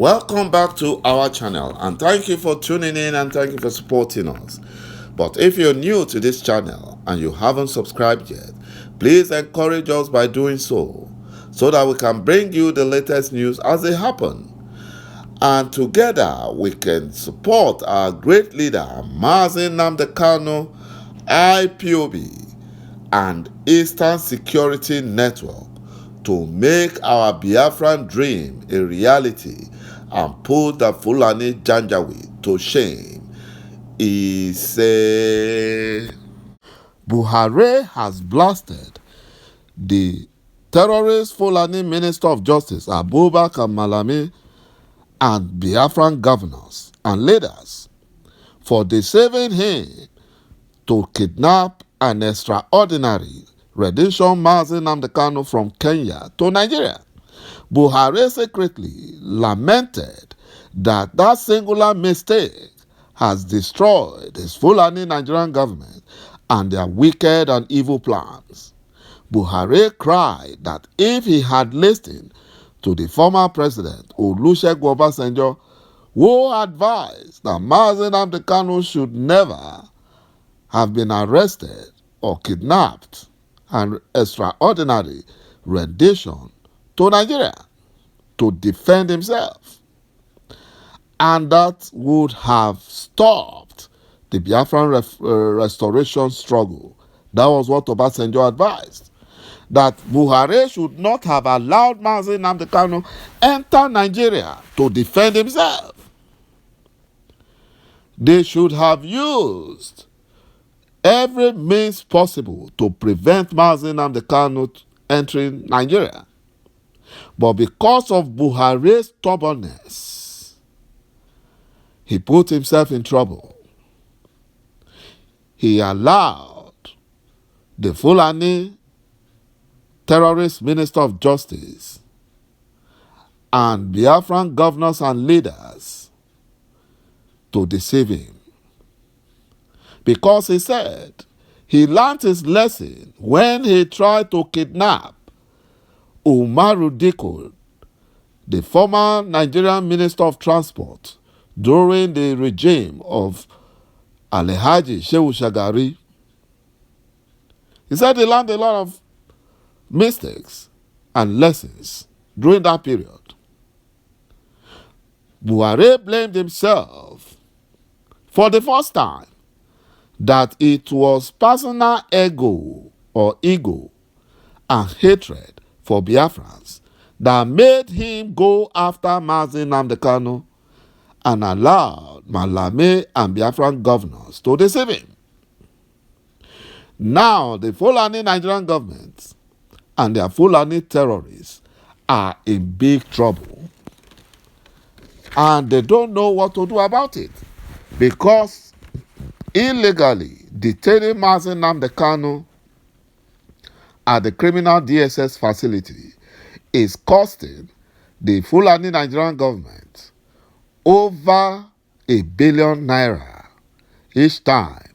Welcome back to our channel, and thank you for tuning in and thank you for supporting us. But if you're new to this channel and you haven't subscribed yet, please encourage us by doing so that we can bring you the latest news as they happen. And together we can support our great leader, Mazi Nnamdi Kanu, IPOB, and Eastern Security Network to make our Biafran dream a reality and put the Fulani Janjaweed to shame. He said, Buhari has blasted the terrorist Fulani Minister of Justice, Abubakar Malami, and Biafran governors and leaders for deceiving him to kidnap an extraordinary rendition Mazi Nnamdi Kanu from Kenya to Nigeria. Buhari secretly lamented that singular mistake has destroyed his Fulani Nigerian government and their wicked and evil plans. Buhari cried that if he had listened to the former president, Olusegun Obasanjo, who advised that Mazi Nnamdi Kanu should never have been arrested or kidnapped, an extraordinary rendition to Nigeria to defend himself. And that would have stopped the Biafran restoration struggle. That was what Obasanjo advised. That Buhari should not have allowed Mazi Nnamdi Kanu enter Nigeria to defend himself. They should have used every means possible to prevent Mazi Nnamdi Kanu entering Nigeria. But because of Buhari's stubbornness, he put himself in trouble. He allowed the Fulani terrorist Minister of Justice and Biafran governors and leaders to deceive him. Because he said he learned his lesson when he tried to kidnap Umaru Dikko, the former Nigerian Minister of Transport during the regime of Alhaji Shehu Shagari. He said he learned a lot of mistakes and lessons during that period. Buhari blamed himself for the first time that it was personal ego and hatred for Biafrans that made him go after Mazi Nnamdi Kanu and allowed Malami and Biafran governors to deceive him. Now the Fulani Nigerian government and their Fulani terrorists are in big trouble. And they don't know what to do about it, because illegally detaining Mazi Nnamdi Kanu at the criminal DSS facility is costing the Fulani Nigerian government over ₦1 billion each time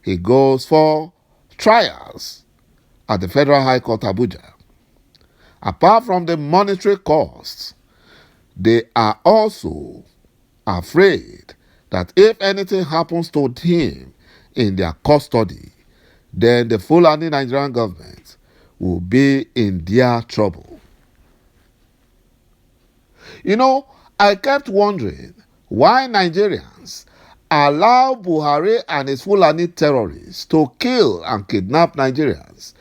he goes for trials at the Federal High Court Abuja. Apart from the monetary costs, they are also afraid that if anything happens to him in their custody, then the Fulani Nigerian government will be in their trouble. You know, I kept wondering why Nigerians allow Buhari and his Fulani terrorists to kill and kidnap Nigerians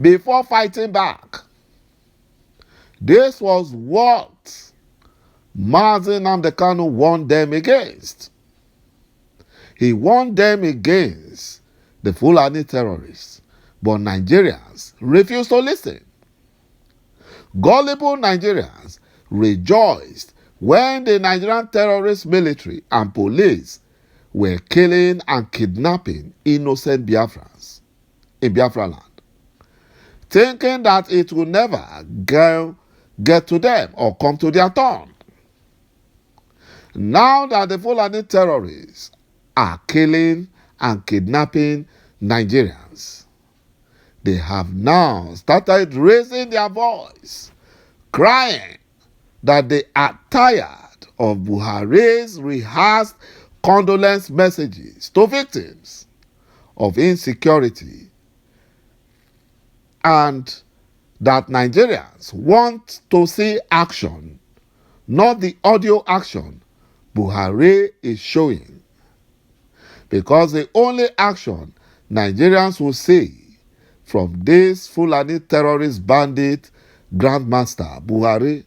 before fighting back. This was what Mazi Nnamdi Kanu warned them against. He warned them against the Fulani terrorists, but Nigerians refused to listen. Gullible Nigerians rejoiced when the Nigerian terrorist military and police were killing and kidnapping innocent Biafrans in Biafra land, thinking that it will never get to them or come to their turn. Now that the Fulani terrorists are killing and kidnapping Nigerians, they have now started raising their voice, crying that they are tired of Buhari's rehearsed condolence messages to victims of insecurity, and that Nigerians want to see action, not the audio action Buhari is showing. Because the only action Nigerians will see from this Fulani terrorist bandit grandmaster Buhari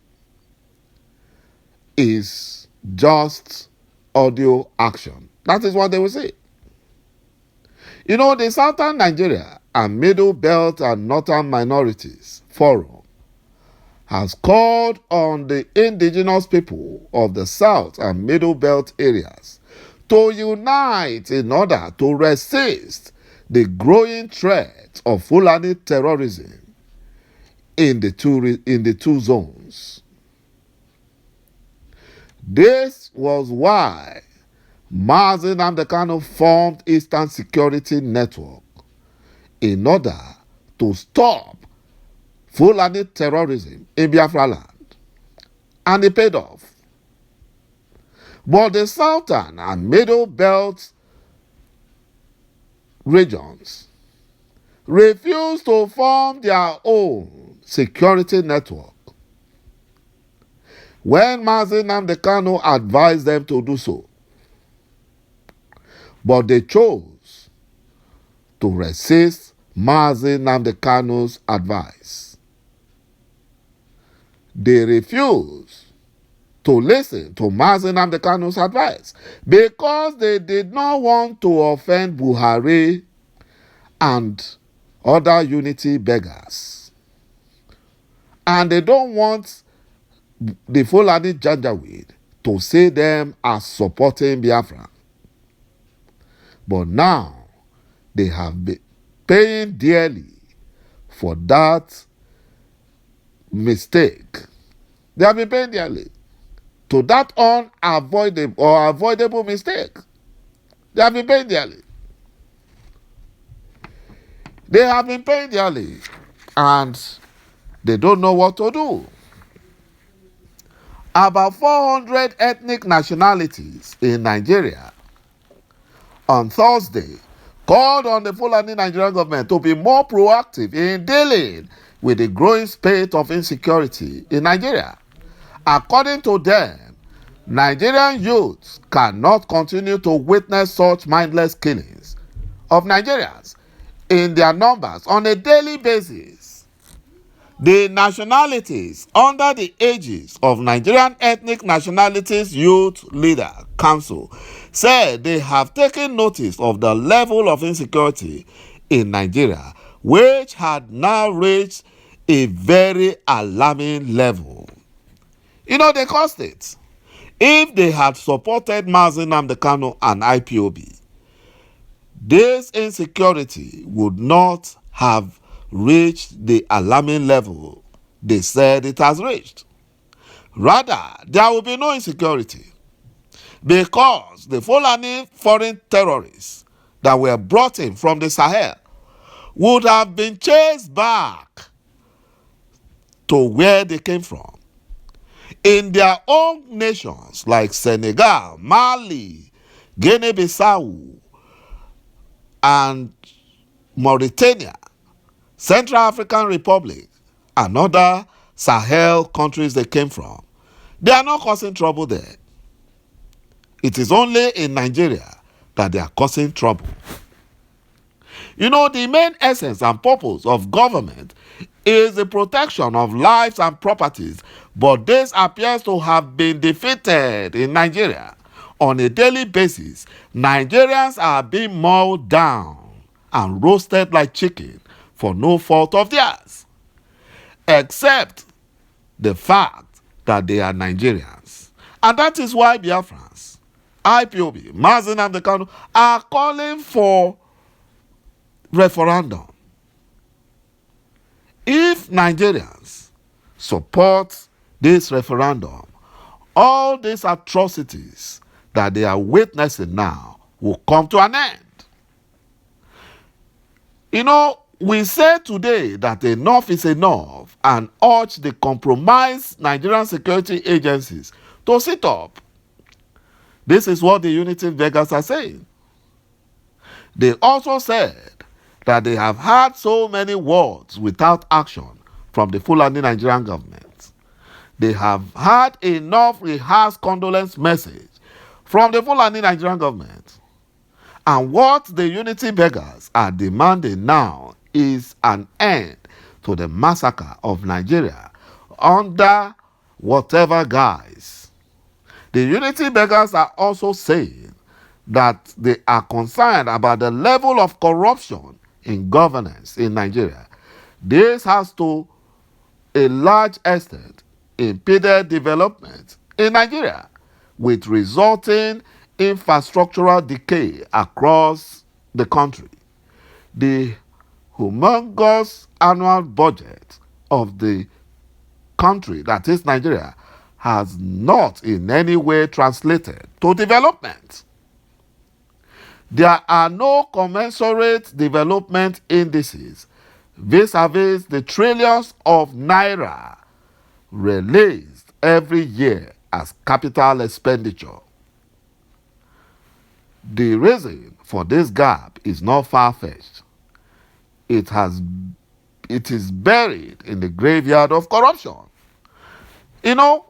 is just audio action. That is what they will say. You know, the Southern Nigeria and Middle Belt and Northern Minorities Forum has called on the indigenous people of the South and Middle Belt areas to unite in order to resist the growing threat of Fulani terrorism in the two zones. This was why Mazi Nnamdi Kanu formed Eastern Security Network in order to stop Fulani terrorism in Biafra land. And it paid off. But the Southern and Middle Belt regions refused to form their own security network when Mazi Nnamdi Kanu advised them to do so. But they chose to resist Mazi Nnamdi Kanu's advice. They refused to listen to Mazi Nnamdi Kanu's advice because they did not want to offend Buhari and other unity beggars. And they don't want the Fulani Janjaweed to see them as supporting Biafra. But now they have been paying dearly for that mistake. They have been paying dearly to that avoidable mistake. They have been paying dearly. They have been paying dearly, and they don't know what to do. About 400 ethnic nationalities in Nigeria on Thursday called on the Fulani Nigerian government to be more proactive in dealing with the growing spate of insecurity in Nigeria. According to them, Nigerian youths cannot continue to witness such mindless killings of Nigerians in their numbers on a daily basis. The nationalities under the aegis of Nigerian Ethnic Nationalities Youth Leader Council said they have taken notice of the level of insecurity in Nigeria, which had now reached a very alarming level. You know, they caused it. If they had supported Mazi Nnamdi Kanu and IPOB, this insecurity would not have reached the alarming level they said it has reached. Rather, there will be no insecurity because the Fulani foreign terrorists that were brought in from the Sahel would have been chased back to where they came from. In their own nations like Senegal, Mali, Guinea-Bissau, and Mauritania, Central African Republic, and other Sahel countries they came from, they are not causing trouble there. It is only in Nigeria that they are causing trouble. You know, the main essence and purpose of government is the protection of lives and properties, but this appears to have been defeated in Nigeria. On a daily basis, Nigerians are being mauled down and roasted like chicken for no fault of theirs, except the fact that they are Nigerians. And that is why Biafrans, IPOB, Mazi Nnamdi Kanu are calling for referendum. If Nigerians support this referendum, all these atrocities that they are witnessing now will come to an end. You know, we say today that enough is enough and urge the compromised Nigerian security agencies to sit up. This is what the unity beggars are saying. They also said that they have had so many words without action from the Fulani Nigerian government. They have had enough rehearsed condolence message from the Fulani Nigerian government. And what the unity beggars are demanding now is an end to the massacre of Nigeria under whatever guise. The unity beggars are also saying that they are concerned about the level of corruption in governance in Nigeria. This has to a large extent impeded development in Nigeria, with resulting infrastructural decay across the country. The humongous annual budget of the country, that is Nigeria, has not in any way translated to development. There are no commensurate development indices vis-a-vis the trillions of naira released every year as capital expenditure. The reason for this gap is not far-fetched. It is buried in the graveyard of corruption.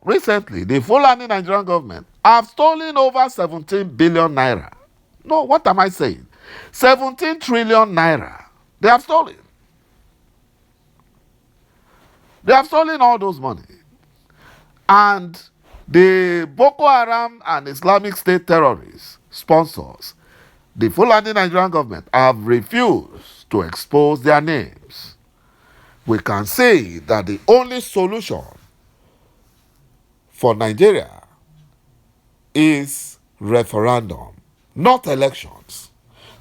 Recently, the Fulani Nigerian government have stolen over 17 billion naira. No, what am I saying? 17 trillion naira. They have stolen. They have stolen all those money. And the Boko Haram and Islamic State terrorists, sponsors, the Fulani Nigerian government have refused to expose their names. We can say that the only solution for Nigeria is referendum, not elections.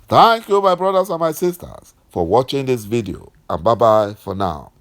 Thank you, my brothers and my sisters, for watching this video, and bye-bye for now.